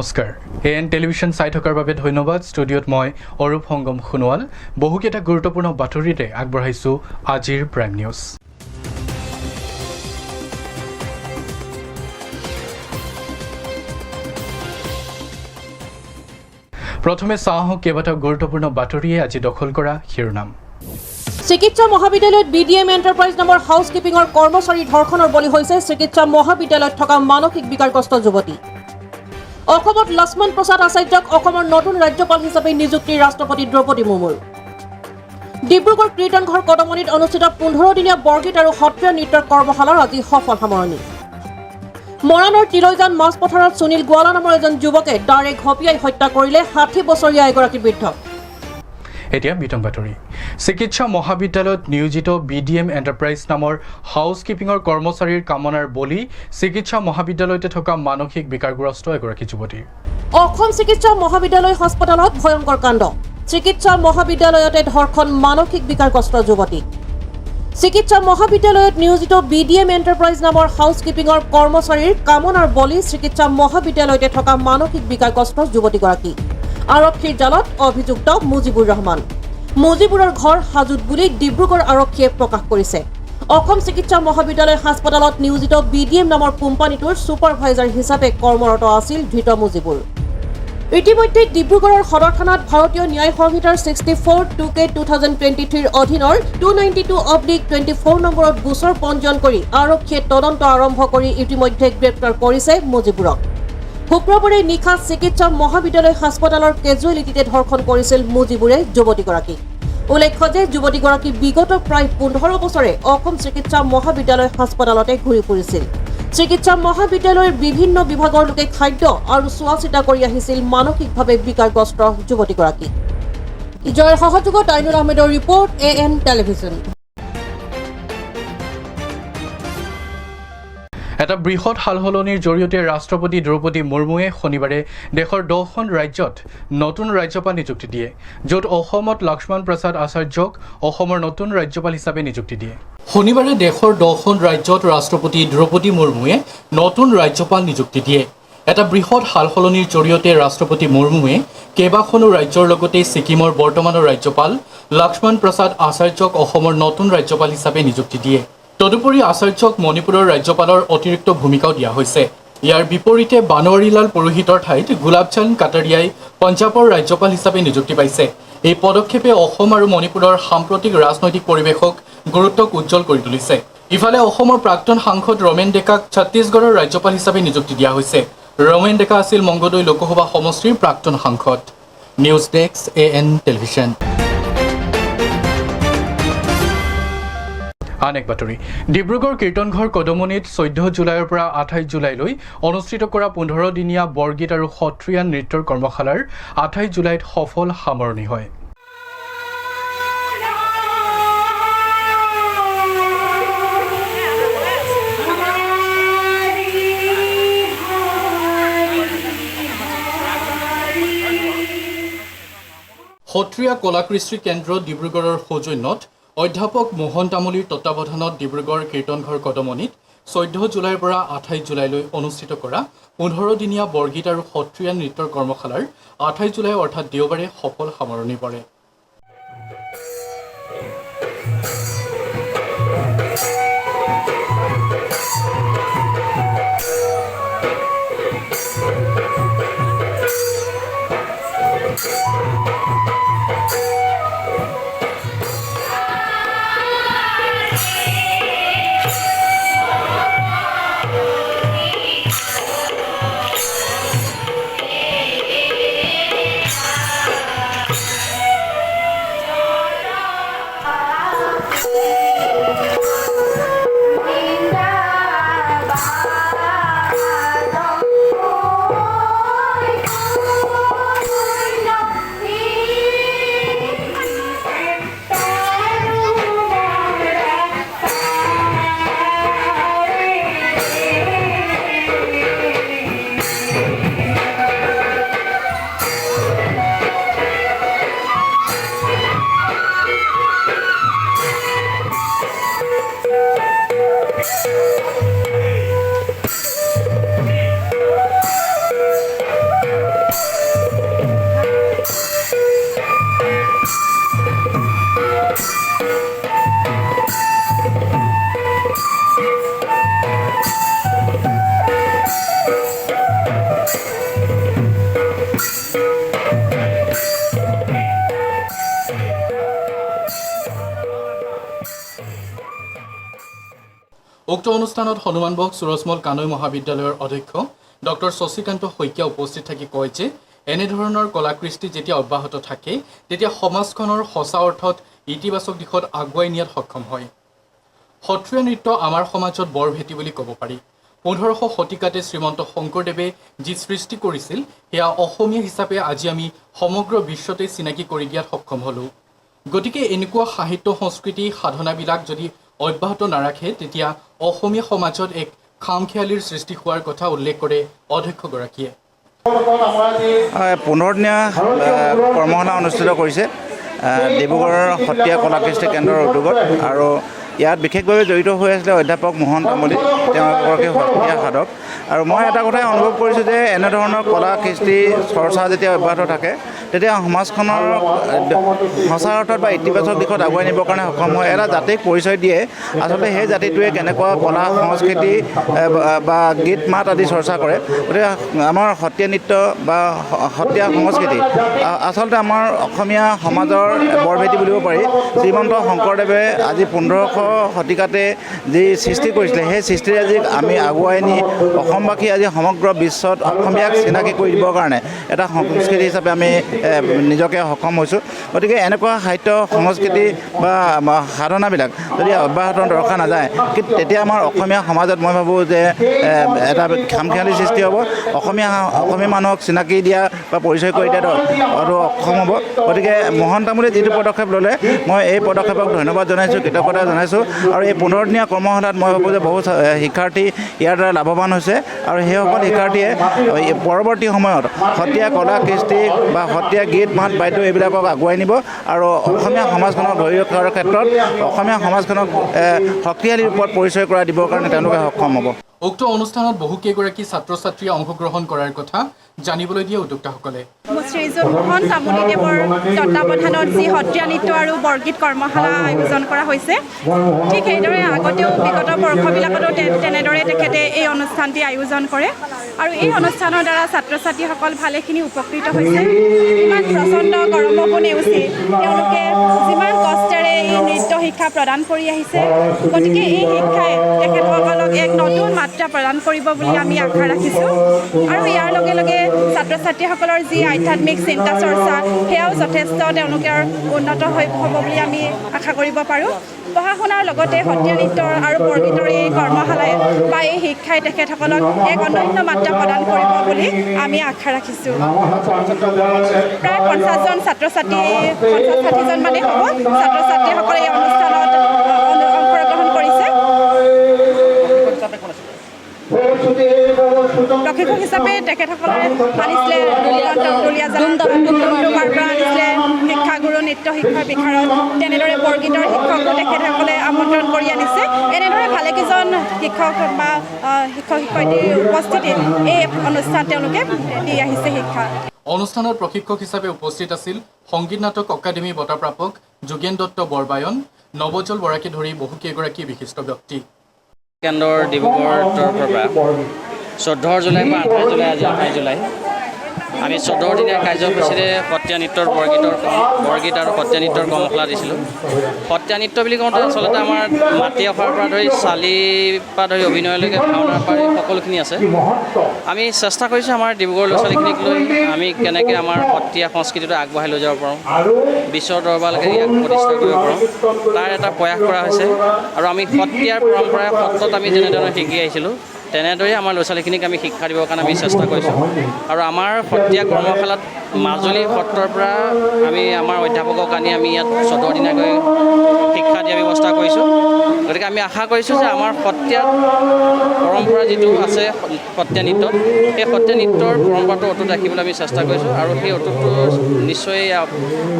নমস্কাৰ AN television চাই থকাৰ বাবে ধন্যবাদ ষ্টুডিঅ'ত মই অৰূপ সংগম সোণোৱাল বহুকেইটা গুৰুত্বপূৰ্ণ বাতৰিৰে আগবঢ়াইছো আজিৰ প্ৰাইম নিউজ প্ৰথমে চাওঁ কেইবাটাও গুৰুত্বপূৰ্ণ বাতৰিয়ে আজি দখল কৰা শিৰোনাম চিকিৎসা মহাবিদ্যালয়ত বিডিএম এণ্টাৰপ্ৰাইজ নামৰ হাউচকিপিঙৰ কৰ্মচাৰী ধৰ্ষণৰ বলি হৈছে চিকিৎসা মহাবিদ্যালয়ত থকা মানসিক বিকাৰগ্ৰস্ত যুৱতী অসমত লক্ষ্মণ প্ৰসাদ আচাৰ্যক অসমৰ নতুন ৰাজ্যপাল হিচাপে নিযুক্তি ৰাষ্ট্ৰপতি দ্ৰৌপদী মুৰ্মুৰ ডিব্ৰুগড় কীৰ্তনঘৰ কদমনিত অনুষ্ঠিত 15 দিনীয়া বৰগীত আৰু সত্ৰীয়া নৃত্যৰ কৰ্মশালাৰ আজি সফল সামৰণি মৰাণৰ তিলৈজান মাছ পথাৰত সুনীল গোৱালা নামৰ এজন যুৱকে দাৰে ঘপিয়াই হত্যা কৰিলে 60 বছৰীয়া এগৰাকী বৃদ্ধ এতিয়া বিতং বাতৰি চিকিৎসা মহাবিদ্যালয়ত নিয়োজিত বিডিএম এণ্টাৰপ্ৰাইজ নামৰ হাউচকিপিঙৰ কৰ্মচাৰীৰ কামনাৰ বলি চিকিৎসা মহাবিদ্যালয়তে থকা মানসিক বিকাৰগ্ৰস্ত এগৰাকী যুৱতী অসম চিকিৎসা মহাবিদ্যালয় হাস্পতালত ভয়ংকৰ কাণ্ড চিকিৎসা মহাবিদ্যালয়তে ধৰ্ষণ মানসিক বিকাৰগ্ৰস্ত যুৱতী চিকিৎসা মহাবিদ্যালয়ত নিয়োজিত বিডিএম এণ্টাৰপ্ৰাইজ নামৰ হাউচকিপিঙৰ কৰ্মচাৰীৰ কামনাৰ বলি চিকিৎসা মহাবিদ্যালয়তে থকা মানসিক বিকাৰগ্ৰস্ত যুৱতীগৰাকী আৰক্ষীৰ জালত অভিযুক্ত মুজিবুৰ ৰহমান মুজিবুৰৰ ঘৰ হাজুত বুলি ডিব্ৰুগড় আৰক্ষীয়ে প্ৰকাশ কৰিছে অসম চিকিৎসা মহাবিদ্যালয় হাস্পতালত নিয়োজিত বিডিএম নামৰ কোম্পানীটোৰ ছুপাৰভাইজাৰ হিচাপে কৰ্মৰত আছিল ধৃত মুজিবুৰ ইতিমধ্যে ডিব্ৰুগড়ৰ সদৰ থানাত ভাৰতীয় ন্যায় সংহিতাৰ 64/2K/2023 অধীনৰ 292/24 নম্বৰত গোচৰ পঞ্জীয়ন কৰি আৰক্ষীয়ে তদন্ত আৰম্ভ কৰি ইতিমধ্যে গ্ৰেপ্তাৰ কৰিছে মুজিবুৰক শুক্ৰবাৰে নিশা চিকিৎসা মহাবিদ্যালয় হাস্পতালৰ কেজুৱেলিটিতে ধৰ্ষণ কৰিছিল মুজিবুৰে যুৱতীগৰাকীক উল্লেখ্য যে যুৱতীগৰাকী বিগত প্ৰায় 15 বছৰে অসম চিকিৎসা মহাবিদ্যালয় হাস্পতালতে ঘূৰি ফুৰিছিল চিকিৎসা মহাবিদ্যালয়ৰ বিভিন্ন বিভাগৰ লোকে খাদ্য আৰু চোৱা চিতা কৰি আহিছিল মানসিকভাৱে বিকাৰগ্ৰস্ত যুৱতীগৰাকীক জয়ৰ সহযোগত আইনুল আহমেদৰ ৰিপৰ্ট এএন টেলিভিছন এটা বৃহৎ সালসলনিৰ জৰিয়তে ৰাষ্ট্ৰপতি দ্ৰৌপদী মুৰ্মুৱে শনিবাৰে দেশৰ 10খন ৰাজ্যত নতুন ৰাজ্যপাল নিযুক্তি দিয়ে য'ত অসমত লক্ষ্মণ প্ৰসাদ আচাৰ্যক অসমৰ নতুন ৰাজ্যপাল হিচাপে নিযুক্তি দিয়ে শনিবাৰে দেশৰ 10খন ৰাজ্যত ৰাষ্ট্ৰপতি দ্ৰৌপদী মুৰ্মুৱে নতুন ৰাজ্যপাল নিযুক্তি দিয়ে এটা বৃহৎ সালসলনিৰ জৰিয়তে ৰাষ্ট্ৰপতি মুৰ্মুৱে কেইবাখনো ৰাজ্যৰ লগতে ছিকিমৰ বৰ্তমানৰ ৰাজ্যপাল লক্ষ্মণ প্ৰসাদ আচাৰ্যক অসমৰ নতুন ৰাজ্যপাল হিচাপে নিযুক্তি দিয়ে তদুপৰি আচাৰ্যক মণিপুৰৰ ৰাজ্যপালৰ অতিৰিক্ত ভূমিকাও দিয়া হৈছে ইয়াৰ বিপৰীতে বানৱাৰীলাল পুৰোহিতৰ ঠাইত গুলাবচান্দ কাটাৰিয়াই পঞ্জাৱৰ ৰাজ্যপাল হিচাপে নিযুক্তি পাইছে এই পদক্ষেপে অসম আৰু মণিপুৰৰ সাম্প্ৰতিক ৰাজনৈতিক পৰিৱেশক গুৰুত্বক উজ্জ্বল কৰি তুলিছে ইফালে অসমৰ প্ৰাক্তন সাংসদ ৰমেন ডেকাক ছত্তীশগড়ৰ ৰাজ্যপাল হিচাপে নিযুক্তি দিয়া হৈছে ৰমেন ডেকা আছিল মংগদৈ লোকসভা সমষ্টিৰ প্ৰাক্তন সাংসদ নিউজ ডেস্ক এএন টেলিভিছন আনেক বাতৰি ডিব্ৰুগড় কীৰ্তনঘৰ কদমনিত 14 জুলাইৰ পৰা 28 জুলাইলৈ অনুষ্ঠিত কৰা 15 দিনীয়া বৰগীত আৰু সত্ৰীয়া নৃত্যৰ কৰ্মশালাৰ 28 জুলাইত সফল সামৰণি হয় সত্ৰীয়া কলাকৃষ্টি কেন্দ্ৰ ডিব্ৰুগড়ৰ সৌজন্যত অধ্যাপক মোহন তামুলীৰ তত্বাৱধানত ডিব্ৰুগড় কীৰ্তনঘৰ কদমনিত 14 জুলাইৰ পৰা 28 জুলাইলৈ অনুষ্ঠিত কৰা 15 দিনীয়া বৰগীত আৰু সত্ৰীয়া নৃত্যৰ কৰ্মশালাৰ 28 জুলাই অৰ্থাৎ দেওবাৰে সফল সামৰণি পৰে উক্ত অনুষ্ঠানত হনুমান বক্স সুৰজমল কানৈ মহাবিদ্যালয়ৰ অধ্যক্ষ ডক্টৰ শশীকান্ত শইকীয়া উপস্থিত থাকি কয় যে এনেধৰণৰ কলাকৃষ্টি যেতিয়া অব্যাহত থাকে তেতিয়া সমাজখনৰ সঁচা অৰ্থত ইতিবাচক দিশত আগুৱাই নিয়াত সক্ষম হয়। সত্ৰীয়া নৃত্য আমাৰ সমাজত বৰ ভেটি বুলি ক'ব পাৰি। 15শ শতিকাতে শ্ৰীমন্ত শংকৰদেৱে যি সৃষ্টি কৰিছিল সেয়া অসমীয়া হিচাপে আজি আমি সমগ্ৰ বিশ্বতে চিনাকি কৰি দিয়াত সক্ষম হ'লোঁ। গতিকে এনেকুৱা সাহিত্য সংস্কৃতি সাধনাবিলাক যদি অব্যাহত নাৰাখে তেতিয়া অসমীয়া সমাজত এক খামখেয়ালিৰ সৃষ্টি হোৱাৰ কথা উল্লেখ কৰে অধ্যক্ষগৰাকীয়ে। 15 দিনীয়া কৰ্মশালা অনুষ্ঠিত কৰিছে ডিব্ৰুগড়ৰ সত্ৰীয়া কলাকৃষ্টি কেন্দ্ৰৰ উদ্যোগত আৰু ইয়াত বিশেষভাৱে জড়িত হৈ আছিলে অধ্যাপক মোহন তামুলী, তেওঁ এগৰাকী সত্ৰীয়া সাধক। আৰু মই এটা কথাই অনুভৱ কৰিছোঁ যে এনেধৰণৰ কলা কৃষ্টি চৰ্চা যেতিয়া অব্যাহত থাকে তেতিয়া সমাজখনৰ সঁচা অৰ্থত বা ইতিবাচক দিশত আগুৱাই নিবৰ কাৰণে সক্ষম হয়। এটা জাতিক পৰিচয় দিয়ে আচলতে সেই জাতিটোৱে কেনেকুৱা কলা সংস্কৃতি বা গীত মাত আদি চৰ্চা কৰে। গতিকে আমাৰ সত্ৰীয়া নৃত্য বা সত্ৰীয়া সংস্কৃতি আচলতে আমাৰ অসমীয়া সমাজৰ বৰভেটি বুলিব পাৰি। শ্ৰীমন্ত শংকৰদেৱে আজি 15শ শতিকাতে যি সৃষ্টি কৰিছিলে সেই সৃষ্টিৰে আজি আমি আগুৱাই নি অসমবাসী আজি সমগ্ৰ বিশ্বত অসমীয়াক চিনাকি কৰি দিবৰ কাৰণে এটা সংস্কৃতি হিচাপে আমি নিজকে সক্ষম হৈছোঁ। গতিকে এনেকুৱা সাহিত্য সংস্কৃতি বা সাধনাবিলাক যদি অব্যাহত ৰখা নাযায় তেতিয়া আমাৰ অসমীয়া সমাজত মই ভাবোঁ যে এটা খামখেয়ালি সৃষ্টি হ'ব। অসমীয়া মানুহক চিনাকি দিয়া বা পৰিচয় কৰি দিয়াটো আৰু অক্ষম হ'ব। গতিকে মোহন তামুলীয়ে যিটো পদক্ষেপ ল'লে মই এই পদক্ষেপক ধন্যবাদ জনাইছোঁ, কৃতজ্ঞতা জনাইছোঁ। আৰু এই 15 দিনীয়া কৰ্মশালাত মই ভাবোঁ যে বহুত শিক্ষাৰ্থী ইয়াৰ দ্বাৰা লাভৱান হৈছে আৰু সেইসকল শিক্ষাৰ্থীয়ে পৰৱৰ্তী সময়ত সত্ৰীয়া কলা কৃষ্টি বা সত্ৰীয়া গীত মাত বাদ্য এইবিলাকক আগুৱাই নিব আৰু অসমীয়া সমাজখনক ধৰি ৰখাৰ ক্ষেত্ৰত অসমীয়া সমাজখনক শক্তিশালী ৰূপত পৰিচয় কৰাই দিবৰ কাৰণে তেওঁলোকে সক্ষম হ'ব। উক্ত অনুষ্ঠানত বহুকেইগৰাকী ছাত্ৰ ছাত্ৰীয়ে অংশগ্ৰহণ কৰাৰ কথা জানিবলৈ দিয়ে উদ্যোক্তাসকলে। শ্ৰীযুত মোহন তামুলীদেৱৰ তত্বাৱধানত যি সত্ৰীয়া নৃত্য আৰু বৰগীত কৰ্মশালা আয়োজন কৰা হৈছে, ঠিক সেইদৰে আগতেও বিগত বৰ্ষবিলাকতো তেনেদৰে তেখেতে এই অনুষ্ঠানটি আয়োজন কৰে আৰু এই অনুষ্ঠানৰ দ্বাৰা ছাত্ৰ ছাত্ৰীসকল ভালেখিনি উপকৃত হৈছে। ইমান প্ৰচণ্ড গৰমকো নেওচি তেওঁলোকে যিমান কষ্টেৰে এই নৃত্য শিক্ষা প্ৰদান কৰি আহিছে, গতিকে এই শিক্ষাই তেখেতসকলক এক নতুন মাত্ৰা প্ৰদান কৰিব বুলি আমি আশা ৰাখিছোঁ। আৰু ইয়াৰ লগে লগে ছাত্ৰ ছাত্ৰীসকলৰ যি আধ্যাত্মিক চিন্তা চৰ্চা সেয়াও যথেষ্ট তেওঁলোকৰ উন্নত হ'ব বুলি আমি আশা কৰিব পাৰোঁ। পঢ়া শুনাৰ লগতে সত্ৰীয়া নৃত্যৰ আৰু বৰগীতৰ এই কৰ্মশালাই বা এই শিক্ষাই তেখেতসকলক এক অনন্য মাত্ৰা প্ৰদান কৰিব বুলি আমি আশা ৰাখিছোঁ। প্ৰায় 50জন ছাত্ৰ ছাত্ৰী 50-60জন মানেই হ'ব ছাত্ৰ ছাত্ৰীসকলে এই অনুষ্ঠানত অংশগ্ৰহণ কৰিছে। প্ৰশিক্ষক হিচাপে তেখেতসকলে আনিছিলে ডুমডুমাৰ পৰা আনিছিলে শিক্ষাগুৰু নৃত্য শিক্ষাৰ বিশাৰদ, তেনেদৰে বৰগীতৰ শিক্ষকো তেখেতসকলে আমন্ত্ৰণ কৰি আনিছে। এনেদৰে ভালেকেইজন শিক্ষক বা শিক্ষক শিক্ষয়িত্ৰীৰ উপস্থিতিত এই অনুষ্ঠান তেওঁলোকে দি আহিছে শিক্ষা। অনুষ্ঠানত প্ৰশিক্ষক হিচাপে উপস্থিত আছিল সংগীত নাটক অকাডেমী বঁটাপ্ৰাপক যোগেন দত্ত বৰবায়ন, নৱজল বৰাকে ধৰি বহুকেইগৰাকী বিশিষ্ট ব্যক্তি। কেন্দ্ৰৰ ডিব্ৰুগড়ৰ তৰফৰ পৰা 14 জুলাই পৰা 28 জুলাই, আজি 28 জুলাই আমি 14 দিনীয়া কাৰ্যসূচীৰে সত্ৰীয়া নৃত্যৰ বৰগীত আৰু সত্ৰীয়া নৃত্যৰ কৰ্মশালা দিছিলোঁ। সত্ৰীয়া নৃত্য বুলি কওঁতে আচলতে আমাৰ মাটি অখাৰ পৰা ধৰি চালিৰ পৰা ধৰি অভিনয়লৈকে ভাওনাৰ পৰা সকলোখিনি আছে। আমি চেষ্টা কৰিছোঁ আমাৰ ডিব্ৰুগড় ল'ৰা ছোৱালীখিনিক লৈ আমি কেনেকৈ আমাৰ সত্ৰীয়া সংস্কৃতিটো আগবঢ়াই লৈ যাব পাৰোঁ, বিশ্বৰ দৰবাৰলৈকে ইয়াক প্ৰতিষ্ঠা কৰিব পাৰোঁ, তাৰ এটা প্ৰয়াস কৰা হৈছে। আৰু আমি সত্ৰীয়াৰ পৰম্পৰা সত্ৰত আমি যেনেধৰণে শিকি আহিছিলোঁ তেনেদৰে আমাৰ ল'ৰা ছোৱালীখিনিক আমি শিক্ষা দিবৰ কাৰণে আমি চেষ্টা কৰিছোঁ। আৰু আমাৰ সত্ৰীয়া কৰ্মশালাত মাজুলী সত্ৰৰ পৰা আমি আমাৰ অধ্যাপকক আনি আমি ইয়াত 14 দিনীয়াকৈ শিক্ষা দিয়াৰ ব্যৱস্থা কৰিছোঁ। গতিকে আমি আশা কৰিছোঁ যে আমাৰ সত্ৰীয়া পৰম্পৰা যিটো আছে সত্ৰীয়া নৃত্যত, সেই সত্ৰীয়া নৃত্যৰ পৰম্পৰাটো অটুট ৰাখিবলৈ আমি চেষ্টা কৰিছোঁ। আৰু সেই অটুটটো নিশ্চয়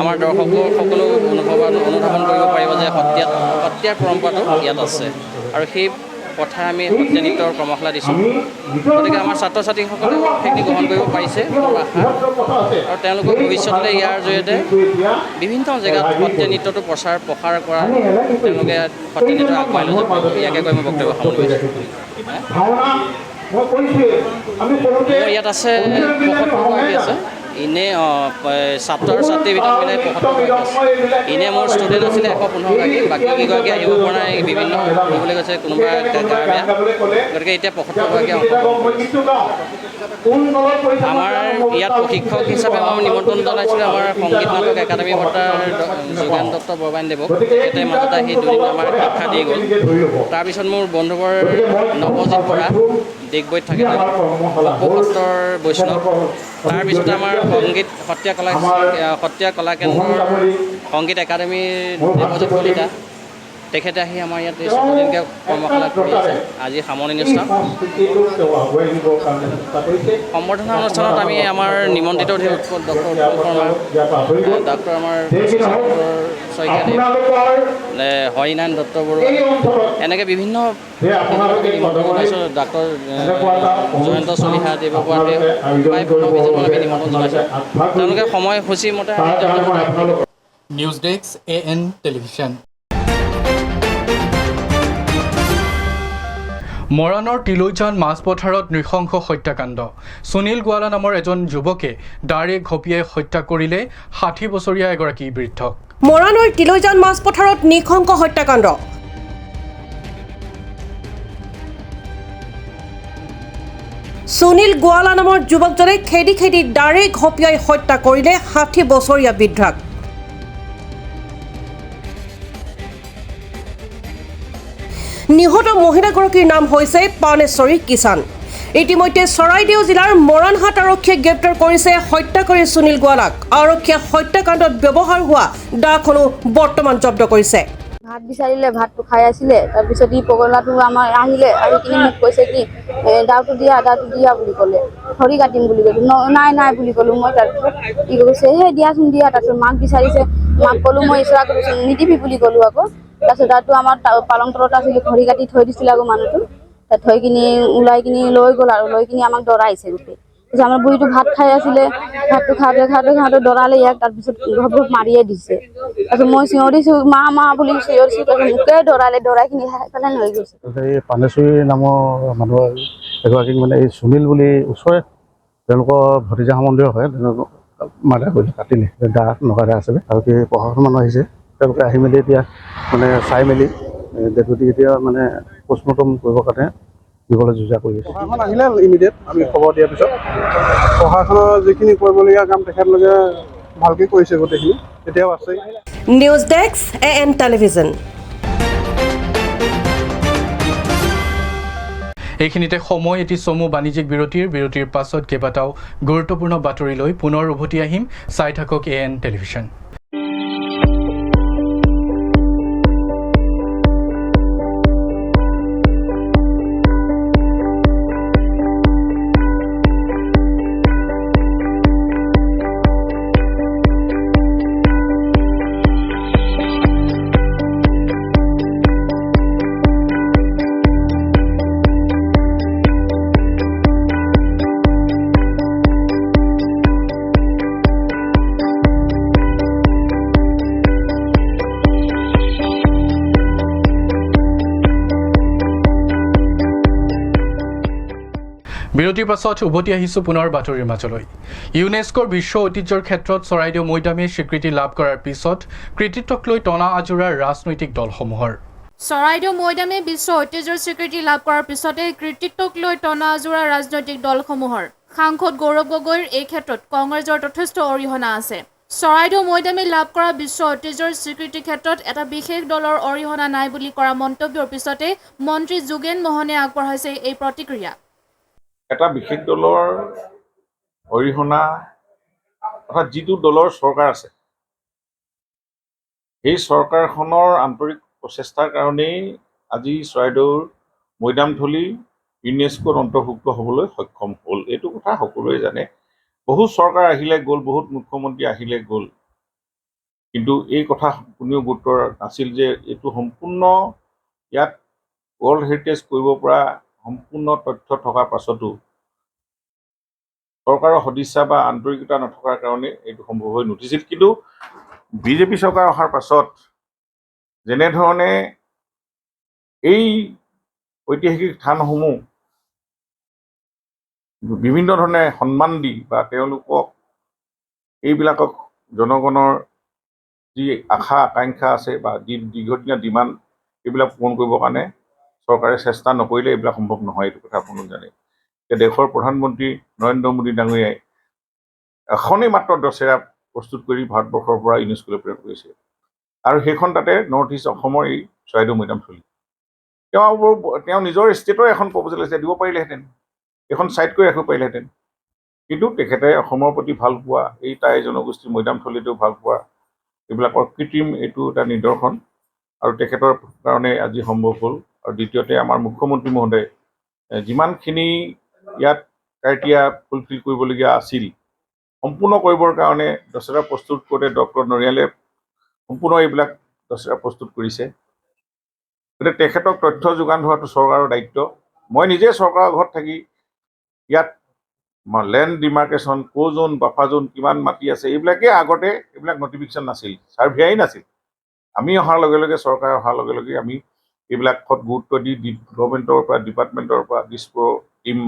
আমাৰ দৰ্শকসকলেও অনুধাৱন কৰিব পাৰিব যে সত্ৰীয়াৰ পৰম্পৰাটো ইয়াত আছে। আৰু সেই কথা আমি সত্ৰীয়া নৃত্যৰ কৰ্মশালা দিছোঁ। গতিকে আমাৰ ছাত্ৰ ছাত্ৰীসকলেও সেইখিনি গ্ৰহণ কৰিব পাৰিছে মোৰ আশা। আৰু তেওঁলোকৰ ভৱিষ্যতলৈ ইয়াৰ জৰিয়তে বিভিন্ন জেগাত সত্ৰীয়া নৃত্যটো প্ৰসাৰ কৰা তেওঁলোকে সত্ৰীয়া নৃত্য আগবঢ়াই লৈ যাব। ইয়াকে কৈ মই বক্তব্য সামৰিছোঁ। মোৰ ইয়াত আছে 75 গৰাকী আছে। ইনে ছাত্ৰ আৰু ছাত্ৰীৰ ভিতৰত মিলাই ৭৫ আছে। ইনে মোৰ ষ্টুডেণ্ট আছিলে ১১৫গৰাকী, বাকী কেইগৰাকী আহিব পৰা নাই, বিভিন্ন কৰিবলৈ গৈছে, কোনোবা গা বেয়া, গতিকে এতিয়া ৭৫গৰাকী আমাৰ ইয়াত প্ৰশিক্ষক হিচাপে মই নিমন্ত্ৰণ জনাইছিলোঁ আমাৰ সংগীত নাটক একাডেমী বৰ্তাৰ যোগেন দত্ত বৰবাইনদেৱক। তেখেতে মাজতে আহি দুদিন আমাৰ শিক্ষা দি গ'ল। তাৰপিছত মোৰ বন্ধুবৰ নৱজিত বৰা, ডিগবৈত থাকে, সত্ৰৰ বৈষ্ণৱ। তাৰপিছতে আমাৰ সত্ৰীয়া কলা কেন্দ্ৰৰ সংগীত একাডেমীৰ দেৱজিৎ কলিতা, তেখেতে আহি আমাৰ ইয়াত চতুৰ্দিনকৈ কৰ্মশালা কৰি আছে। আজি সামৰণি অনুষ্ঠান। সম্বৰ্ধনা অনুষ্ঠানত আমি আমাৰ নিমন্ত্ৰিত অতিথি ডক্টৰ উৎপল শৰ্মা, ডক্টৰ আমাৰ শইকীয়াদেৱ, হৰিনাৰায়ণ দত্ত বৰুৱা, এনেকৈ বিভিন্ন নিমন্ত্ৰণ জনাইছোঁ। ডাক্তৰ জয়ন্ত চলিহা দেৱৰ পৰা প্ৰায় ১৫-২০জন আমি নিমন্ত্ৰণ জনাইছোঁ। তেওঁলোকে সময়সূচী মতে নিউজ ডেস্ক AN টেলিভিছন। মৰাণৰ তিলৈজান মাছপথাৰত নৃশংস হত্যাকাণ্ড। সুনীল গোৱালা নামৰ এজন যুৱকে দাৰে ঘপিয়াই হত্যা কৰিলে ৬০ বছৰীয়া এগৰাকী বৃদ্ধক। মৰাণৰ তিলৈজান মাছপথাৰত নৃশংস হত্যাকাণ্ড। সুনীল গোৱালা নামৰ যুৱকজনে খেদি খেদি দাৰে ঘপিয়াই হত্যা কৰিলে ৬০ বছৰীয়া বৃদ্ধাক। নিহত মহিলাগৰাকীৰ নাম হৈছে পানেশ্বৰী কিষাণ। ইতিমধ্যে চৰাইদেউ জিলাৰ মৰাণহাট আৰক্ষীয়ে গ্ৰেপ্তাৰ কৰিছে হত্যাকাৰী সুনীল গোৱালাক। আৰক্ষীয়ে হত্যাকাণ্ডত ব্যৱহাৰ হোৱা দাখনো বৰ্তমান জব্দ কৰিছে। ভাত বিচাৰিলে, ভাতটো খাই আছিলে, তাৰপিছত ই পগলাটো আমাৰ আহিলে, আহি কিনি মোক কৈছে কি দাউটো দিয়া বুলি ক'লে, খৰি কাটিম বুলি ক'লো, নাই বুলি ক'লো মই। তাৰপিছত ই কৈছে সেই দিয়াচোন দিয়া। তাৰপিছত মাক বিচাৰিছে, মাক ক'লো মই ইচৰা কৰিছোঁ নিদিবি বুলি ক'লো আকৌ। তাৰপিছত তাতো আমাৰ পালং তলত আছিলে, খৰি কাটি থৈ দিছিলে আকৌ মানুহটো, তাত থৈ কিনি ওলাই কিনি লৈ গ'ল আৰু লৈ কিনি আমাক দৰাইছে গোটেই। তাৰপিছত আমাৰ বুঢ়ীটো ভাত খাই আছিলে, ভাতটো খাওঁতে দৰালে ইয়াক, তাৰপিছত ঘপ মাৰিয়ে দিছে। তাৰপিছত মই চিঞৰিছোঁ মা বুলি চিঞৰিছোঁ, তাৰপিছত মোকে দৰাই কিনি সেইফালে লৈ গৈছে। এই পানেশ্বৰী নামৰ মানুহ এগৰাকীক মানে এই সুনীল বুলি ওচৰে তেওঁলোকৰ ভতিজা সম্বন্ধীয় হয়, মাৰ্ডাৰ কৰিলে, কাটিলে, গা নগাদা আছিলে। আৰু কি প্ৰশাসন মানুহ আহিছে, তেওঁলোকে আহি মেলি এতিয়া মানে চাই মেলি ডেপুটি এতিয়া মানে পষ্টমৰ্টম কৰিবৰ কাৰণে দিবলৈ যোজা কৰি আছে। প্ৰশাসন আহিলে ইমিডিয়েট আমি খবৰ দিয়াৰ পিছত প্ৰশাসনৰ যিখিনি কৰিবলগীয়া কাম তেখেতলোকে ভালকৈ কৰিছে, গোটেইখিনি এতিয়াও আছে। News desk AN television. এইখিনিতে সময় এটি চমু বাণিজ্যিক বিৰতিৰ পাছত কেইবাটাও গুৰুত্বপূৰ্ণ বাতৰি লৈ পুনৰ উভতি আহিম। চাই থাকক AN টেলিভিছন। বিৰতিৰ পাছত উভতি আহিছোঁ পুনৰ বাতৰিৰ মাজলৈ। ইউনেস্কোৰ বিশ্ব ঐতিহ্যৰ ক্ষেত্ৰত চৰাইদেউ মৈদামে স্বীকৃতি লাভ কৰাৰ পিছত কৃতিত্বক লৈ টনা আজোৰাৰ ৰাজনৈতিক দলসমূহৰ। চৰাইদেউ মৈদামে বিশ্ব ঐতিহ্যৰ স্বীকৃতি লাভ কৰাৰ পিছতে কৃতিত্বক লৈ টনা আজোৰা ৰাজনৈতিক দলসমূহৰ। সাংসদ গৌৰৱ গগৈৰ এই ক্ষেত্ৰত কংগ্ৰেছৰ যথেষ্ট অৰিহণা আছে। চৰাইদেউ মৈদামে লাভ কৰা বিশ্ব ঐতিহ্যৰ স্বীকৃতিৰ ক্ষেত্ৰত এটা বিশেষ দলৰ অৰিহণা নাই বুলি কৰা মন্তব্যৰ পিছতে মন্ত্ৰী যোগেন মোহনে আগবঢ়াইছে এই প্ৰতিক্ৰিয়া। এটা বিশেষ দলৰ অৰিহণা অৰ্থাৎ যিটো দলৰ চৰকাৰ আছে, সেই চৰকাৰখনৰ আন্তৰিক প্ৰচেষ্টাৰ কাৰণেই আজি চৰাইদেউৰ মৈদামথলী ইউনেস্কোত অন্তৰ্ভুক্ত হ'বলৈ সক্ষম হ'ল। এইটো কথা সকলোৱে জানে। বহুত চৰকাৰ আহিলে গ'ল, বহুত মুখ্যমন্ত্ৰী আহিলে গ'ল, কিন্তু এই কথা কোনেও গুৰুত্ব নাছিল যে এইটো সম্পূৰ্ণ ইয়াত ৱৰ্ল্ড হেৰিটেজ কৰিব পৰা সম্পূৰ্ণ তথ্য থকাৰ পাছতো চৰকাৰৰ সদিচ্ছা বা আন্তৰিকতা নথকাৰ কাৰণে এইটো সম্ভৱ হৈ নুঠিছিল। কিন্তু বিজেপি চৰকাৰ অহাৰ পাছত যেনেধৰণে এই ঐতিহাসিক স্থানসমূহ বিভিন্ন ধৰণে সন্মান দি বা তেওঁলোকক এইবিলাকক জনগণৰ যি আশা আকাংক্ষা আছে বা দীৰ্ঘদিনীয়া ডিমাণ্ড এইবিলাক পূৰণ কৰিবৰ কাৰণে চৰকাৰে চেষ্টা নকৰিলে এইবিলাক সম্ভৱ নহয়। এইটো কথা আপোনালোক জানে যে দেশৰ প্ৰধানমন্ত্ৰী নৰেন্দ্ৰ মোদী ডাঙৰীয়াই এখনেই মাত্ৰ দশেৰা প্ৰস্তুত কৰি ভাৰতবৰ্ষৰ পৰা ইউনেস্কোলৈ প্ৰেৰণ কৰিছে আৰু সেইখন তাতে নৰ্থ ইষ্ট অসমৰ এই চৰাইদেউ মৈদামথলী। তেওঁ নিজৰ ষ্টেটৰ এখন প্ৰপ'জেল আছে, দিব পাৰিলেহেঁতেন, এখন ছাইড কৰি ৰাখিব পাৰিলেহেঁতেন। কিন্তু তেখেতে অসমৰ প্ৰতি ভাল পোৱা, এই টাই জনগোষ্ঠীৰ মৈদামথলীটো ভাল পোৱা, এইবিলাকৰ কৃত্ৰিম এইটো এটা নিদৰ্শন আৰু তেখেতৰ কাৰণে আজি সম্ভৱ হ'ল। আৰু দ্বিতীয়তে আমাৰ মুখ্যমন্ত্ৰী মহোদয়ে যিমানখিনি ইয়াত ক্ৰাইটেৰিয়া ফুলফিল কৰিবলগীয়া আছিল সম্পূৰ্ণ কৰিবৰ কাৰণে দশেৰা প্ৰস্তুত কৰোঁতে ডক্টৰ নৰিয়ালে সম্পূৰ্ণ এইবিলাক দশেৰা প্ৰস্তুত কৰিছে। গতিকে তেখেতক তথ্য যোগান ধৰাটো চৰকাৰৰ দায়িত্ব। মই নিজে চৰকাৰৰ ঘৰত থাকি ইয়াত লেণ্ড ডিমাৰ্কেশ্যন, ক'জন, বাফাৰ জোন, কিমান মাটি আছে এইবিলাকেই আগতে এইবিলাক নটিফিকেশ্যন নাছিল, ছাৰ্ভেয়াই নাছিল। আমি অহাৰ লগে লগে, চৰকাৰ অহাৰ লগে লগে আমি এইবিলাকত গুৰুত্ব দি গভৰ্ণমেণ্টৰ পৰা, ডিপাৰ্টমেণ্টৰ পৰা দিছপুৰ টিম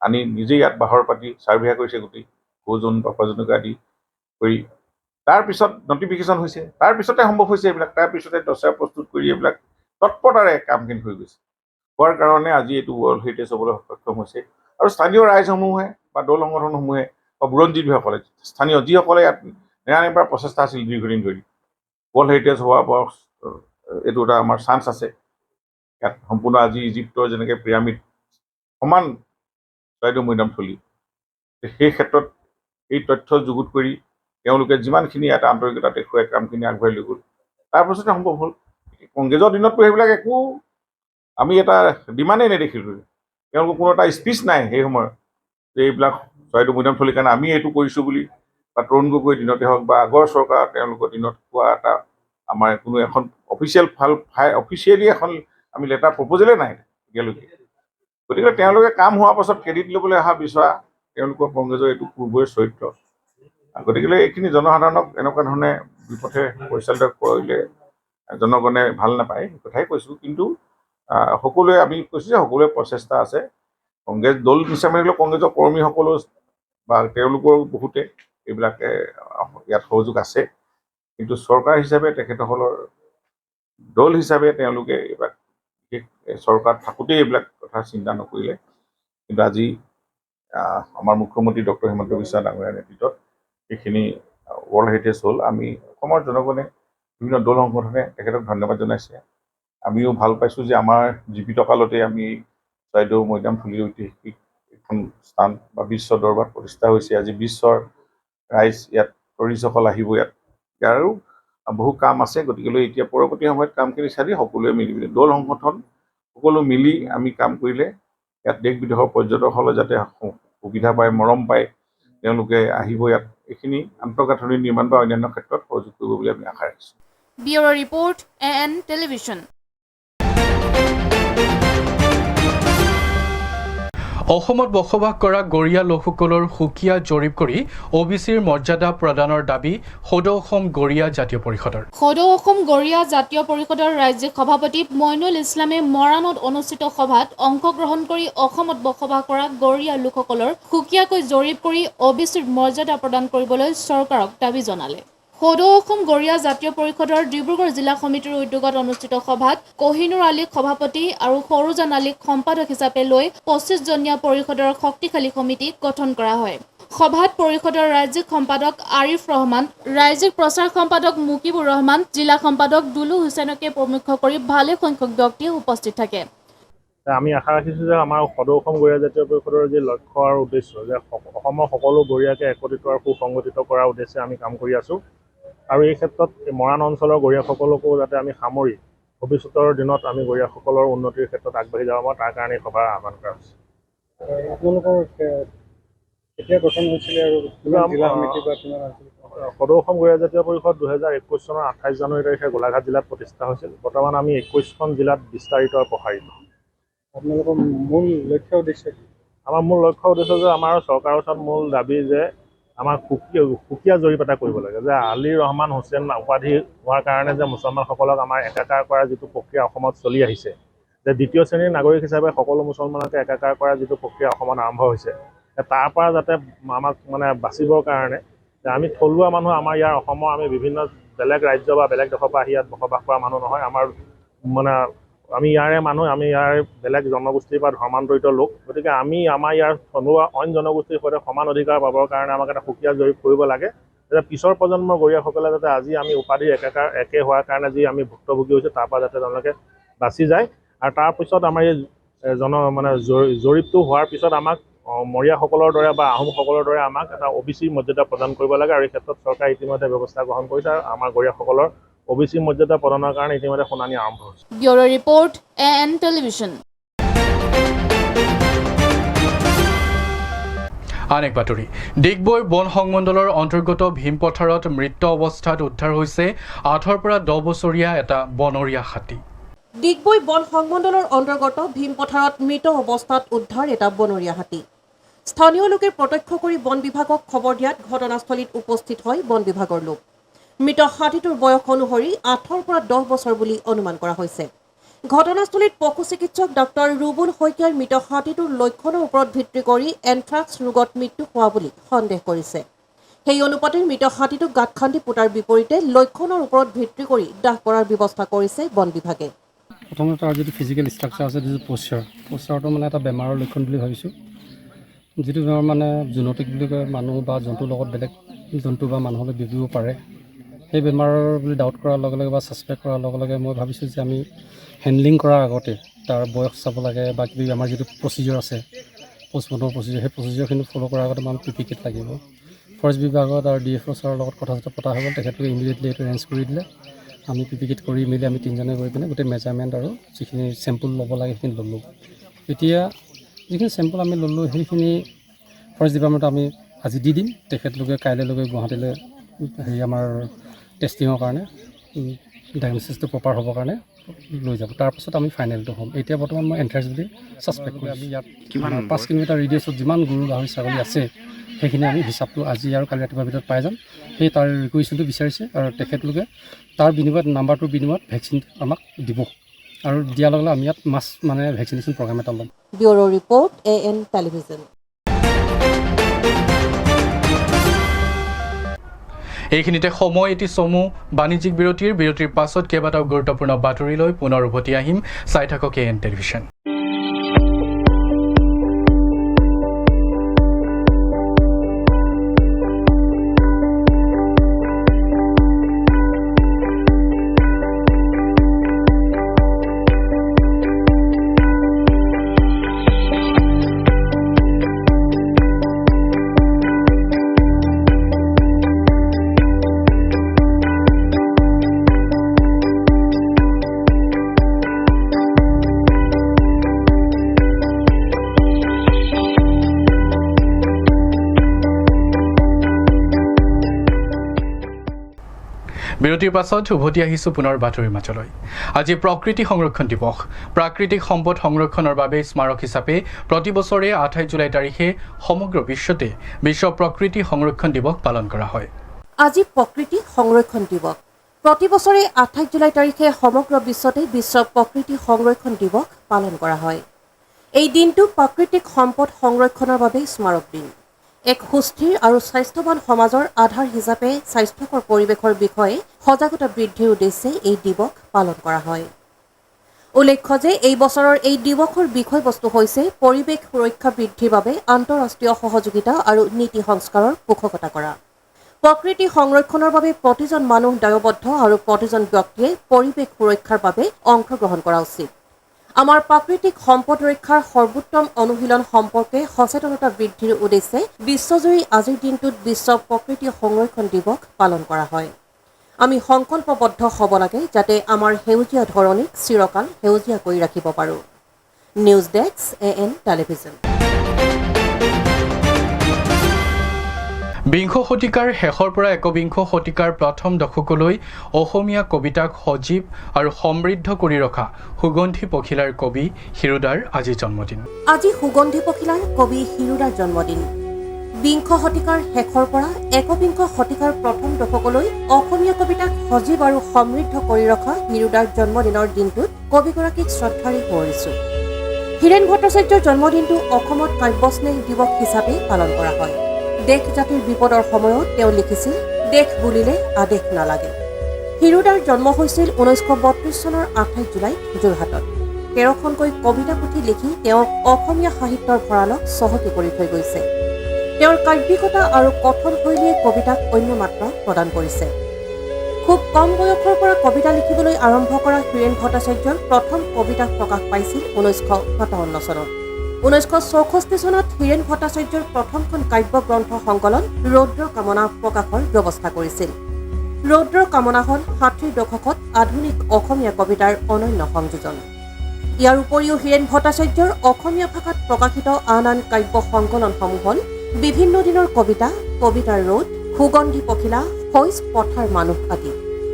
আনি নিজেই ইয়াত বাহৰ পাতি ছাৰ্ভে কৰিছে, গোটেই ক'জন বাফাজনকে আদি কৰি তাৰপিছত নটিফিকেশ্যন হৈছে, তাৰপিছতে সম্ভৱ হৈছে এইবিলাক। তাৰপিছতে দশেৰা প্ৰস্তুত কৰি এইবিলাক তৎপৰতাৰে কামখিনি হৈ গৈছে। হোৱাৰ কাৰণে আজি এইটো ৱৰ্ল্ড হেৰিটেজ হ'বলৈ সক্ষম হৈছে। আৰু স্থানীয় ৰাইজসমূহে বা দল সংগঠনসমূহে বা বুৰঞ্জীবিদসকলে, স্থানীয় যিসকলে ইয়াত নেৰানেপেৰা প্ৰচেষ্টা আছিল দীৰ্ঘদিন ধৰি, ৱৰ্ল্ড হেৰিটেজ হোৱাৰ পৰা এইটো এটা আমাৰ চান্স আছে। ইয়াত সম্পূৰ্ণ আজি ইজিপ্তৰ যেনেকৈ পিৰামিড সমান চৰাইদেউ মৈদামথলী, সেই ক্ষেত্ৰত এই তথ্য যুগুত কৰি তেওঁলোকে যিমানখিনি ইয়াত আন্তৰিকতা দেখুৱাই কামখিনি আগবঢ়াই লৈ গ'ল, তাৰপিছতে সম্ভৱ হ'ল। কংগ্ৰেছৰ দিনততো সেইবিলাক একো আমি এটা ডিমাণ্ডেই নেদেখিলোঁ। তেওঁলোকৰ কোনো এটা স্পীচ নাই সেই সময়ত যে এইবিলাক চৰাইদেউ মৈদামথলীৰ কাৰণে আমি এইটো কৰিছোঁ বুলি, বা তৰুণ গগৈৰ দিনতে হওক বা আগৰ চৰকাৰ তেওঁলোকৰ দিনত কোৱা এটা আমাৰ কোনো এখন অফিচিয়েলি এখন আমি লেটাৰ প্ৰপ'জেলেই নাই এতিয়ালৈকে। গতিকে তেওঁলোকে কাম হোৱাৰ পাছত ক্ৰেডিট ল'বলৈ অহা বিচৰা তেওঁলোকৰ কংগ্ৰেছৰ এইটো পূৰ্বৰে চৰিত্ৰ। গতিকে এইখিনি জনসাধাৰণক এনেকুৱা ধৰণে বিপথে পৰিচালিত কৰিলে জনগণে ভাল নাপায়, সেই কথাই কৈছোঁ। কিন্তু সকলোৱে আমি কৈছোঁ যে সকলোৱে প্ৰচেষ্টা আছে। কংগ্ৰেছ দল হিচাপে কংগ্ৰেছৰ কৰ্মীসকলো বা তেওঁলোকৰ বহুতে এইবিলাকে ইয়াত সহযোগ আছে। কিন্তু চৰকাৰ হিচাপে তেখেতসকলৰ দল হিচাপে তেওঁলোকে এইবিলাক চৰকাৰত থাকোঁতেই এইবিলাক কথা চিন্তা নকৰিলে। কিন্তু আজি আমাৰ মুখ্যমন্ত্ৰী ডক্টৰ হিমন্ত বিশ্ব ডাঙৰীয়াৰ নেতৃত্বত এইখিনি ৱৰ্ল্ড হেৰিটেজ হ'ল। আমি অসমৰ জনগণে, বিভিন্ন দল সংগঠনে তেখেতক ধন্যবাদ জনাইছে। আমিও ভাল পাইছোঁ যে আমাৰ জীৱিত কালতে আমি চৰাইদেউ মৈদামথলীৰ ঐতিহাসিক এখন স্থান বা বিশ্ব দৰবাৰত প্ৰতিষ্ঠা হৈছে। আজি বিশ্বৰ ৰাইজ ইয়াত টুৰিষ্টসকল আহিব, ইয়াৰো বহু কাম আছে। গতিকেলৈ এতিয়া পৰৱৰ্তী সময়ত কামখিনি চালি সকলোৱে মিলি দল সংগঠন সকলো মিলি আমি কাম কৰিলে ইয়াত দেশ বিদেশৰ পৰ্যটকসকলে যাতে সুবিধা পায়, মৰম পায়, তেওঁলোকে আহিব ইয়াত এইখিনি আন্তঃগাঁথনি নিৰ্মাণ বা অন্যান্য ক্ষেত্ৰত সহযোগ কৰিব বুলি আমি আশা ৰাখিছোঁ। Bureau' report AN television. অসমত বসবাস কৰা গৰীয়া লোকসকলৰ সুকীয়া জৰীপ কৰি OBCৰ মৰ্যাদা প্ৰদানৰ দাবী সদৌ অসম গৰীয়া জাতীয় পৰিষদৰ। সদৌ অসম গৰীয়া জাতীয় পৰিষদৰ ৰাজ্যিক সভাপতি মইনুল ইছলামে মৰাণত অনুষ্ঠিত সভাত অংশগ্ৰহণ কৰি অসমত বসবাস কৰা গৰীয়া লোকসকলৰ সুকীয়াকৈ জৰীপ কৰি OBCৰ মৰ্যাদা প্ৰদান কৰিবলৈ চৰকাৰক দাবী জনালে। সদৌ অসম গৰীয়া জাতীয় পৰিষদৰ ডিব্ৰুগড় জিলা সমিতিৰ উদ্যোগত অনুষ্ঠিত সভাত কহিনুৰ আলীক সভাপতি আৰু সৰুজান আলীক সম্পাদক হিচাপে লৈ 25জনীয়া পৰিষদৰ শক্তিশালী সমিতি গঠন কৰা হয়। সভাত পৰিষদৰ ৰাজ্যিক সম্পাদক আৰিফ ৰহমান, ৰাজ্যিক প্ৰচাৰ সম্পাদক মুকিবুৰ ৰহমান, জিলা সম্পাদক দুলু হুছেইনকে প্ৰমুখ কৰি ভালে সংখ্যক ব্যক্তি উপস্থিত থাকে। আমি আশা ৰাখিছোঁ যে আমাৰ সদৌ অসম গৰীয়া জাতীয় পৰিষদৰ যি লক্ষ্য আৰু উদ্দেশ্য যে অসমৰ সকলো গৰীয়াকে একত্ৰিত আৰু সুসংগঠিত কৰাৰ উদ্দেশ্যে আমি কাম কৰি আছোঁ। আৰু এই ক্ষেত্ৰত মৰাণ অঞ্চলৰ গৰীয়াসকলকো যাতে আমি সামৰি ভৱিষ্যতৰ দিনত আমি গৰীয়াসকলৰ উন্নতিৰ ক্ষেত্ৰত আগবাঢ়ি যাব পাৰোঁ, তাৰ কাৰণে সভা আহ্বান কৰা হৈছে। আপোনালোকৰ কেতিয়া গঠন হৈছিলে আৰু জিলা সমিতি বা সদৌ অসম গৰীয়া জাতীয় পৰিষদ 2021 চনৰ 28 জানুৱাৰী তাৰিখে গোলাঘাট জিলাত প্ৰতিষ্ঠা হৈছিল। বৰ্তমান আমি 21খন জিলাত বিস্তাৰিত আৰু প্ৰসাৰিত। আপোনালোকৰ মূল লক্ষ্য উদ্দেশ্য কি? আমাৰ মূল লক্ষ্য উদ্দেশ্য যে আমাৰ চৰকাৰৰ ওচৰত মূল দাবী যে আমাৰ সুকীয়া জৰীপ এটা কৰিব লাগে, যে আলী ৰহমান হুছেইন উপাধি হোৱাৰ কাৰণে যে মুছলমানসকলক আমাৰ একাকাৰ কৰাৰ যিটো প্ৰক্ৰিয়া অসমত চলি আহিছে, যে দ্বিতীয় শ্ৰেণীৰ নাগৰিক হিচাপে সকলো মুছলমানকে একাকাৰ কৰাৰ যিটো প্ৰক্ৰিয়া অসমত আৰম্ভ হৈছে, তাৰ পৰা যাতে আমাক বাচিবৰ কাৰণে যে আমি থলুৱা মানুহ, আমাৰ ইয়াৰ অসমৰ আমি বিভিন্ন বেলেগ ৰাজ্য বা বেলেগ দেশৰ পৰা আহি ইয়াত বসবাস কৰা মানুহ নহয়। আমাৰ মানে আমি ইয়াৰে মানুহ, আমি ইয়াৰ বেলেগ জনগোষ্ঠীৰ বা ধৰ্মান্তৰিত লোক। গতিকে আমি আমাৰ ইয়াৰ থলুৱা অইন জনগোষ্ঠীৰ সৈতে সমান অধিকাৰ পাবৰ কাৰণে আমাক এটা সুকীয়া জৰীপ কৰিব লাগে, যাতে পিছৰ প্ৰজন্মৰ গৰীয়াসকলে যাতে আজি আমি উপাধিৰ একে হোৱাৰ কাৰণে যি আমি ভুক্তভোগী হৈছোঁ তাৰ পৰা যাতে তেওঁলোকে বাচি যায়। আৰু তাৰপিছত আমাৰ এই জৰীপটো হোৱাৰ পিছত আমাক মৰিয়াসকলৰ দৰে বা আহোমসকলৰ দৰে আমাক এটা OBC মৰ্যাদা প্ৰদান কৰিব লাগে। আৰু এই ক্ষেত্ৰত চৰকাৰে ইতিমধ্যে ব্যৱস্থা গ্ৰহণ কৰিছে আৰু আমাৰ গৰীয়াসকলৰ OBC মৰ্যাদা প্ৰদানৰ কাৰণে ইতিমধ্যে শুনানি আৰম্ভ হৈছে। Bureau report AN television. আন এক বাতৰি, ডিগবৈ বন সংমণ্ডলৰ অন্তৰ্গত ভীমপথাৰত মৃত অৱস্থাত উদ্ধাৰ হৈছে 8 পৰা 10 বছৰীয়া এটা বনৰীয়া হাতী। ডিগবৈ বন সংমণ্ডলৰ অন্তৰ্গত ভীমপথাৰত মৃত অৱস্থাত উদ্ধাৰ এটা বনৰীয়া হাতী। স্থানীয় লোকে প্ৰত্যক্ষ কৰি বন বিভাগক খবৰ দিয়াত ঘটনাস্থলীত উপস্থিত হয় বন বিভাগৰ লোক। মৃত হাতীটোৰ বয়স অনুসৰি 8 পৰা 10 বছৰ বুলি অনুমান কৰা হৈছে। ঘটনাস্থলীত পশু চিকিৎসক ডাক্তৰ ৰুবুল শইকীয়াৰ মৃত হাতীটোৰ লক্ষণৰ ওপৰত ভিত্তি কৰি এনথ্ৰাক্স ৰোগত মৃত্যু হোৱা বুলি সন্দেহ কৰিছে। সেই অনুপাতে মৃত হাতীটোক গাঁত খান্দি পোতাৰ বিপৰীতে লক্ষণৰ ওপৰত ভিত্তি কৰি দাহ কৰাৰ ব্যৱস্থা কৰিছে বন বিভাগে। প্ৰথমতে তাৰ যিটো ফিজিকেল ষ্ট্ৰাকচাৰ আছে, যিটো প'শ্চাৰটো মানে এটা বেমাৰৰ লক্ষণ বুলি ভাবিছোঁ। যিটো বেমাৰ মানে জুনটিক বুলি কয়, মানুহ বা জন্তুৰ লগত বেলেগ জন্তু বা মানুহলৈ বিয়পিব পাৰে। সেই বেমাৰৰ বুলি ডাউট কৰাৰ লগে লগে বা ছাছপেক্ট কৰাৰ লগে লগে মই ভাবিছোঁ যে আমি হেণ্ডলিং কৰাৰ আগতে তাৰ বয়স চাব লাগে বা কিবা আমাৰ যিটো প্ৰচিডিউৰ আছে পষ্টমৰ্টমৰ প্ৰচিডিউৰ, সেই প্ৰচিডিউৰখিনি ফ'ল' কৰাৰ আগতে আমাৰ PPE কিট লাগিব। ফৰেষ্ট বিভাগত আৰু DFO ছাৰৰ লগত কথা পতা হৈ গ'ল, তেখেতলোকে ইমিডিয়েটলি এইটো এৰেঞ্জ কৰি দিলে। আমি PPE কিট কৰি মেলি আমি 3জনে গৈ পিনে গোটেই মেজাৰমেণ্ট আৰু যিখিনি চেম্পুল ল'ব লাগে সেইখিনি ল'লোঁ। এতিয়া যিখিনি চেম্পুল আমি ল'লোঁ সেইখিনি ফৰেষ্ট ডিপাৰ্টমেণ্টত আমি আজি দি দিম। তেখেতলোকে কাইলৈকে গুৱাহাটীলৈ আমাৰ টেষ্টিঙৰ কাৰণে ডায়েগনচিছটো প্ৰপাৰ হ'বৰ কাৰণে লৈ যাব। তাৰপাছত আমি ফাইনেলটো হ'ম। এতিয়া বৰ্তমান মই এনথ্ৰাক্স বুলি ছাছপেক্ট কৰি আমি ইয়াত 5 কিলোমিটাৰ ৰেডিয়াছত যিমান গৰু গাহৰি ছাগলী আছে সেইখিনি আমি হিচাপটো আজি আৰু কালি ৰাতিপুৱাৰ ভিতৰত পাই যাম। সেই তাৰ ৰিকুৱেশ্যনটো বিচাৰিছে আৰু তেখেতলোকে তাৰ বিনিময়ত নাম্বাৰটোৰ বিনিময়ত ভেকচিন আমাক দিব আৰু দিয়াৰ লগে লগে আমি ইয়াত ভেকচিনেশ্যন প্ৰগ্ৰাম এটা ল'ম। Bureau report AN television. এইখিনিতে সময় এটি চমু বাণিজ্যিক বিৰতিৰ পাছত কেইবাটাও গুৰুত্বপূৰ্ণ বাতৰিলৈ পুনৰ উভতি আহিম। চাই থাকক AN টেলিভিছন। বিৰতিৰ পাছত উভতি আহিছোঁ পুনৰ বাতৰিৰ মাজলৈ। আজি প্ৰকৃতি সংৰক্ষণ দিৱস। প্ৰাকৃতিক সম্পদ সংৰক্ষণৰ বাবে স্মাৰক হিচাপে প্ৰতি বছৰে 28 জুলাই তাৰিখে সমগ্ৰ বিশ্বতে বিশ্ব প্ৰকৃতি সংৰক্ষণ দিৱস পালন কৰা হয়। আজি প্ৰকৃতি সংৰক্ষণ দিৱস। প্ৰতি বছৰে 28 জুলাই তাৰিখে সমগ্ৰ বিশ্বতে বিশ্ব প্ৰকৃতি সংৰক্ষণ দিৱস পালন কৰা হয়। এই দিনটো প্ৰাকৃতিক সম্পদ সংৰক্ষণৰ বাবে স্মাৰক দিন। এক সুস্থিৰ আৰু স্বাস্থ্যৱান সমাজৰ আধাৰ হিচাপে স্বাস্থ্যকৰ পৰিৱেশৰ বিষয়ে সজাগতা বৃদ্ধিৰ উদ্দেশ্যে এই দিৱস পালন কৰা হয়। উল্লেখ্য যে এই বছৰৰ এই দিৱসৰ বিষয়বস্তু হৈছে পৰিৱেশ সুৰক্ষা বৃদ্ধিৰ বাবে আন্তঃৰাষ্ট্ৰীয় সহযোগিতা আৰু নীতি সংস্কাৰৰ পোষকতা কৰা। প্ৰকৃতি সংৰক্ষণৰ বাবে প্ৰতিজন মানুহ দায়বদ্ধ আৰু প্ৰতিজন ব্যক্তিয়ে পৰিৱেশ সুৰক্ষাৰ বাবে অংশগ্ৰহণ কৰা উচিত। আমাৰ প্ৰাকৃতিক সম্পদ ৰক্ষাৰ সৰ্বোত্তম অনুশীলন সম্পৰ্কে সচেতনতা বৃদ্ধিৰ উদ্দেশ্যে বিশ্বজুৰি আজিৰ দিনটোত বিশ্ব প্ৰকৃতি সংৰক্ষণ দিৱস পালন কৰা হয়। আমি সংকল্পবদ্ধ হ'ব লাগে যাতে আমাৰ সেউজীয়া ধৰণীক চিৰকাল সেউজীয়া কৰি ৰাখিব পাৰোঁ। News desk AN television. বিংশ শতিকাৰ শেষৰ পৰা একবিংশ শতিকাৰ প্ৰথম দশকলৈ অসমীয়া কবিতাক সজীৱ আৰু সমৃদ্ধ কৰি ৰখা সুগন্ধি পখিলাৰ কবি হিৰুদাৰ আজি জন্মদিন। আজি সুগন্ধি পখিলাৰ কবি হিৰুদাৰ জন্মদিন। বিংশ শতিকাৰ শেষৰ পৰা একবিংশ শতিকাৰ প্ৰথম দশকলৈ অসমীয়া কবিতাক সজীৱ আৰু সমৃদ্ধ কৰি ৰখা হিৰুদাৰ জন্মদিনৰ দিনটোত কবিগৰাকীক শ্ৰদ্ধাৰে সোঁৱৰিছোঁ। হীৰেন ভট্টাচাৰ্যৰ জন্মদিনটো অসমত কাব্যস্নেহ দিৱস হিচাপে পালন কৰা হয়। দেশ জাতিৰ বিপদৰ সময়ত তেওঁ লিখিছিল দেশ বুলিলে আদেশ নালাগে। হিৰুদাৰ জন্ম হৈছিল 1932 চনৰ 28 জুলাইত যোৰহাটত। 13খনকৈ কবিতা পুথি লিখি তেওঁ অসমীয়া সাহিত্যৰ ভঁৰালক চহকী কৰি থৈ গৈছে। তেওঁৰ কাব্যিকতা আৰু কথন শৈলীয়ে কবিতাক অন্য মাত্ৰা প্ৰদান কৰিছে। খুব কম বয়সৰ পৰা কবিতা লিখিবলৈ আৰম্ভ কৰা হীৰেণ ভট্টাচাৰ্যৰ প্ৰথম কবিতা প্ৰকাশ পাইছিল 1957 চনত। 1964 চনত হীৰেণ ভট্টাচাৰ্যৰ প্ৰথমখন কাব্য গ্ৰন্থ সংকলন ৰৌদ্ৰ কামনা প্ৰকাশৰ ব্যৱস্থা কৰিছিল। ৰৌদ্ৰ কামনা হ'ল 60ৰ দশকত আধুনিক অসমীয়া কবিতাৰ অনন্য সংযোজন। ইয়াৰ উপৰিও হীৰেণ ভট্টাচাৰ্যৰ অসমীয়া ভাষাত প্ৰকাশিত আন আন কাব্য সংকলনসমূহ হ'ল বিভিন্ন দিনৰ কবিতা, কবিতাৰ ৰ'দ, সুগন্ধি পখিলা, শইচ পথাৰ মানুহ আদি।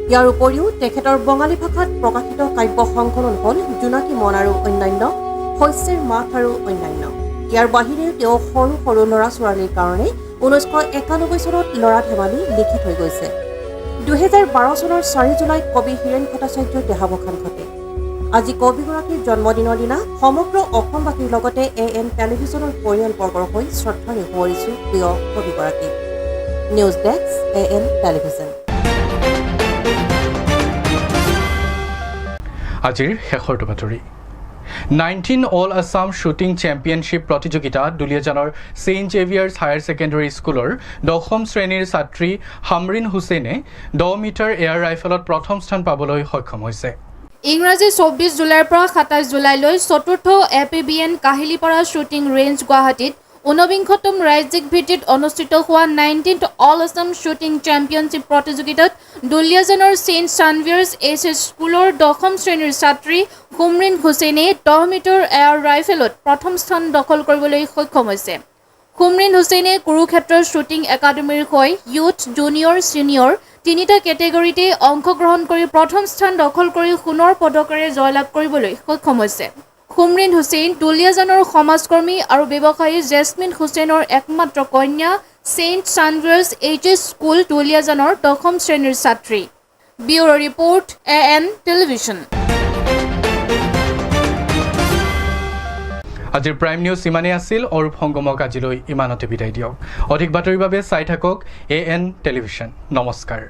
ইয়াৰ উপৰিও তেখেতৰ বঙালী ভাষাত প্ৰকাশিত কাব্য সংকলন হ'ল জোনাকী মন আৰু অন্যান্য, শস্যৰ মাঠ আৰু অন্যান্য। ইয়াৰ বাহিৰেও তেওঁ সৰু সৰু ল'ৰা ছোৱালীৰ কাৰণে 1991 চনত ল'ৰা ধেমালি লিখি থৈ গৈছে। 2012 চনৰ 4 জুলাইত কবি হীৰেণ ভট্টাচাৰ্যৰ দেহাৱসান ঘটে। আজি কবিগৰাকীৰ জন্মদিনৰ দিনা সমগ্ৰ অসমবাসীৰ লগতে AN টেলিভিছনৰ পৰিয়ালবৰ্গৰ হৈ শ্ৰদ্ধাৰে সোঁৱৰিছোঁ প্ৰিয় কবিগৰাকীক। News desk AN television. আজিৰ শেষৰটো বাতৰি। 19 অল আছাম শ্বুটিং চেম্পিয়নশ্বিপ প্ৰতিযোগিতাত দুলীয়াজানৰ ছেইণ্ট জেভিয়াৰ্ছ হায়াৰ ছেকেণ্ডেৰী স্কুলৰ 10ম শ্ৰেণীৰ ছাত্ৰী হামৰিন হুছেইনে 10 মিটাৰ এয়াৰ ৰাইফলত প্ৰথম স্থান পাবলৈ সক্ষম হৈছে। ইংৰাজী 24 জুলাইৰ পৰা 27 জুলাইলৈ 4ৰ্থ APBN কাহিলীপাৰা শ্বুটিং ৰেঞ্জ গুৱাহাটীত 49তম ৰাজ্যিক ভিত্তিত অনুষ্ঠিত হোৱা 19th all Assam shooting championship প্ৰতিযোগিতাত দুলীয়াজানৰ ছেইণ্ট ছানভিয়াৰ্ছ HS স্কুলৰ 10ম শ্ৰেণীৰ ছাত্ৰী হুমৰিন হুছেইনে 10 মিটাৰ এয়াৰ ৰাইফলত প্ৰথম স্থান দখল কৰিবলৈ সক্ষম হৈছে। হুমৰিন হুছেইনে কুৰুক্ষেত্ৰৰ শ্বুটিং একাডেমীৰ হৈ ইউথ, জুনিয়ৰ, ছিনিয়ৰ তিনিটা কেটেগৰীতে অংশগ্ৰহণ কৰি প্ৰথম স্থান দখল কৰি সোণৰ পদকেৰে জয়লাভ কৰিবলৈ সক্ষম হৈছে। হুমৰিন হুছেইন দুলীয়াজানৰ সমাজকৰ্মী আৰু ব্যৱসায়ী জেছমিন হুছেইনৰ একমাত্ৰ কন্যা, ছেইণ্ট ছানভিয়াৰ্ছ HS স্কুল দুলীয়াজানৰ 10ম শ্ৰেণীৰ ছাত্ৰী। Bureau report AN television. আজিৰ প্ৰাইম নিউজ ইমানেই আছিল। অৰূপ সংগমক আজিলৈ ইমানতে বিদায় দিয়ক। অধিক বাতৰিৰ বাবে চাই থাকক AN টেলিভিছন। নমস্কাৰ।